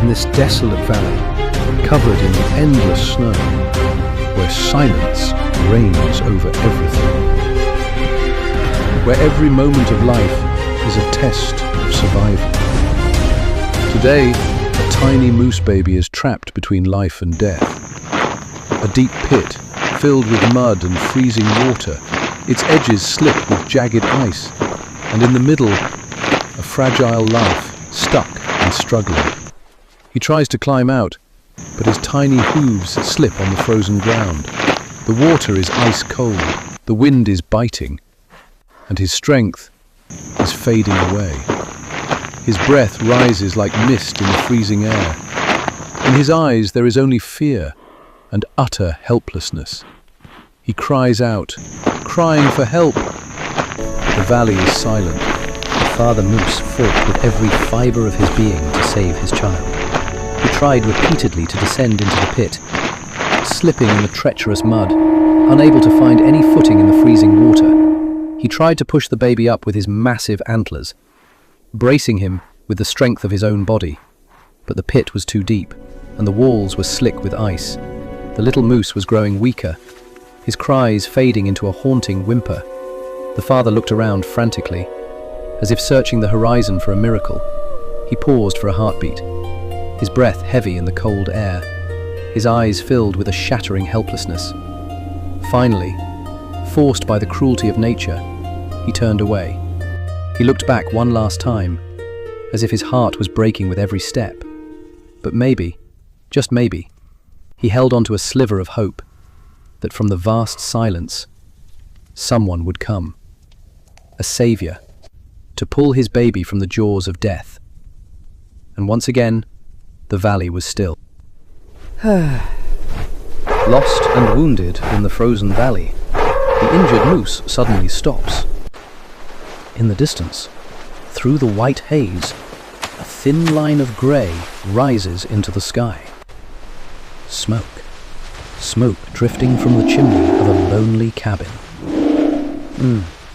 in this desolate valley, covered in endless snow, where silence reigns over everything, where every moment of life is a test of survival. Today, a tiny moose baby is trapped between life and death. A deep pit, filled with mud and freezing water, its edges slip with jagged ice, and in the middle, a fragile life, stuck and struggling. He tries to climb out, but his tiny hooves slip on the frozen ground. The water is ice cold, the wind is biting, and his strength is fading away. His breath rises like mist in the freezing air. In his eyes there is only fear and utter helplessness. He cries out, crying for help. The valley is silent. The father moose fought with every fibre of his being to save his child. He tried repeatedly to descend into the pit, slipping in the treacherous mud, unable to find any footing in the freezing water. He tried to push the baby up with his massive antlers, bracing him with the strength of his own body. But the pit was too deep, and the walls were slick with ice. The little moose was growing weaker, his cries fading into a haunting whimper. The father looked around frantically, as if searching the horizon for a miracle. He paused for a heartbeat, his breath heavy in the cold air, his eyes filled with a shattering helplessness. Finally, forced by the cruelty of nature, he turned away. He looked back one last time, as if his heart was breaking with every step. But maybe, just maybe, he held on to a sliver of hope that from the vast silence, someone would come. A savior, to pull his baby from the jaws of death. And once again, the valley was still. Lost and wounded in the frozen valley, the injured moose suddenly stops. In the distance, through the white haze, a thin line of grey rises into the sky. Smoke. Smoke drifting from the chimney of a lonely cabin.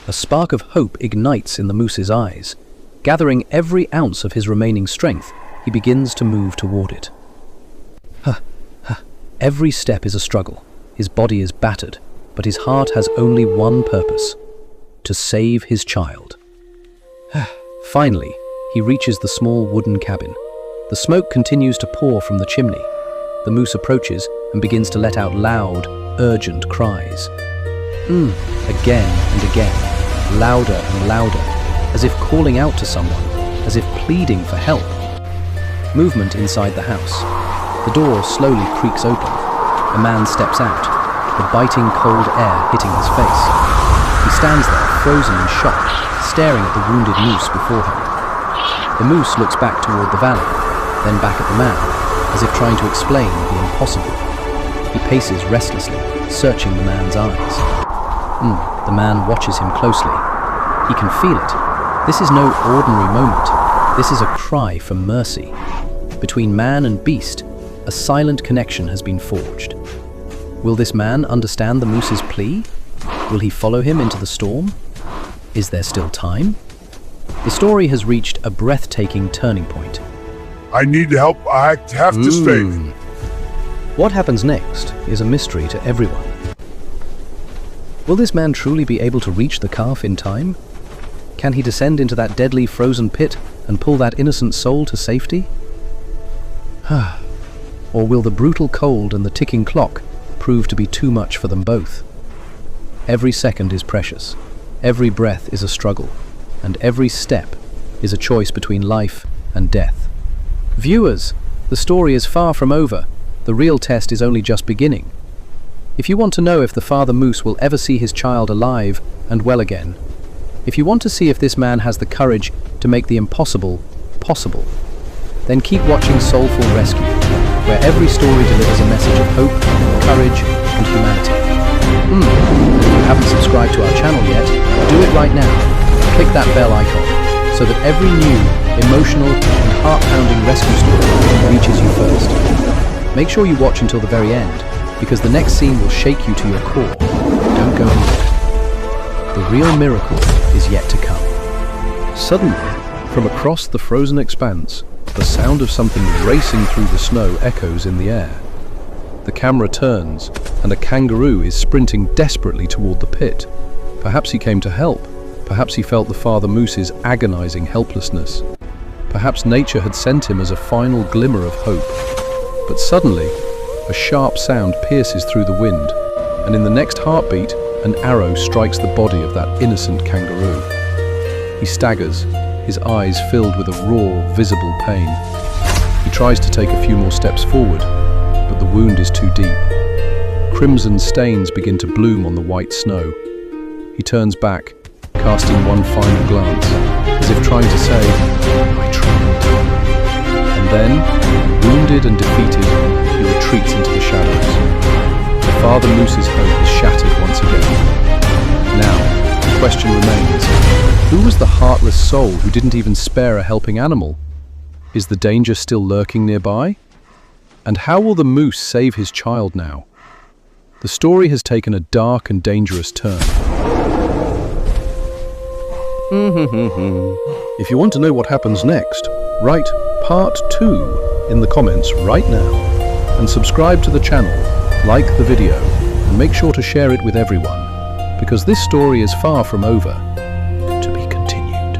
A spark of hope ignites in the moose's eyes. Gathering every ounce of his remaining strength, he begins to move toward it. Every step is a struggle. His body is battered, but his heart has only one purpose: to save his child. Finally, he reaches the small wooden cabin. The smoke continues to pour from the chimney. The moose approaches and begins to let out loud, urgent cries. Again and again, louder and louder, as if calling out to someone, as if pleading for help. Movement inside the house. The door slowly creaks open. A man steps out, the biting cold air hitting his face. He stands there, frozen in shock, staring at the wounded moose before him. The moose looks back toward the valley, then back at the man, as if trying to explain the impossible. He paces restlessly, searching the man's eyes. The man watches him closely. He can feel it. This is no ordinary moment. This is a cry for mercy. Between man and beast, a silent connection has been forged. Will this man understand the moose's plea? Will he follow him into the storm? Is there still time? The story has reached a breathtaking turning point. I need help. I have to stay. What happens next is a mystery to everyone. Will this man truly be able to reach the calf in time? Can he descend into that deadly frozen pit and pull that innocent soul to safety? Or will the brutal cold and the ticking clock prove to be too much for them both? Every second is precious, every breath is a struggle, and every step is a choice between life and death. Viewers, the story is far from over. The real test is only just beginning. If you want to know if the father moose will ever see his child alive and well again, if you want to see if this man has the courage to make the impossible possible, then keep watching Soulful Rescue, where every story delivers a message of hope, courage, and humanity. And if you haven't subscribed to our channel yet, do it right now. Click that bell icon so that every new, emotional, and heart-pounding rescue story reaches you first. Make sure you watch until the very end, because the next scene will shake you to your core. Don't go anywhere. The real miracle is yet to come. Suddenly, from across the frozen expanse, The sound of something racing through the snow echoes in the air. The camera turns, and a kangaroo is sprinting desperately toward the pit. Perhaps he came to help. Perhaps he felt the father moose's agonizing helplessness. Perhaps nature had sent him as a final glimmer of hope. But suddenly, a sharp sound pierces through the wind, and in the next heartbeat, an arrow strikes the body of that innocent kangaroo. He staggers, his eyes filled with a raw, visible pain. He tries to take a few more steps forward, but the wound is too deep. Crimson stains begin to bloom on the white snow. He turns back, casting one final glance, as if trying to say, "I tried." And then, wounded and defeated, he retreats into the shadows. The father moose's hope is shattered once again. Now, the question remains, who was the heartless soul who didn't even spare a helping animal? Is the danger still lurking nearby? And how will the moose save his child now? The story has taken a dark and dangerous turn. If you want to know what happens next, write Part 2 in the comments right now. And subscribe to the channel, like the video, and make sure to share it with everyone, because this story is far from over. To be continued.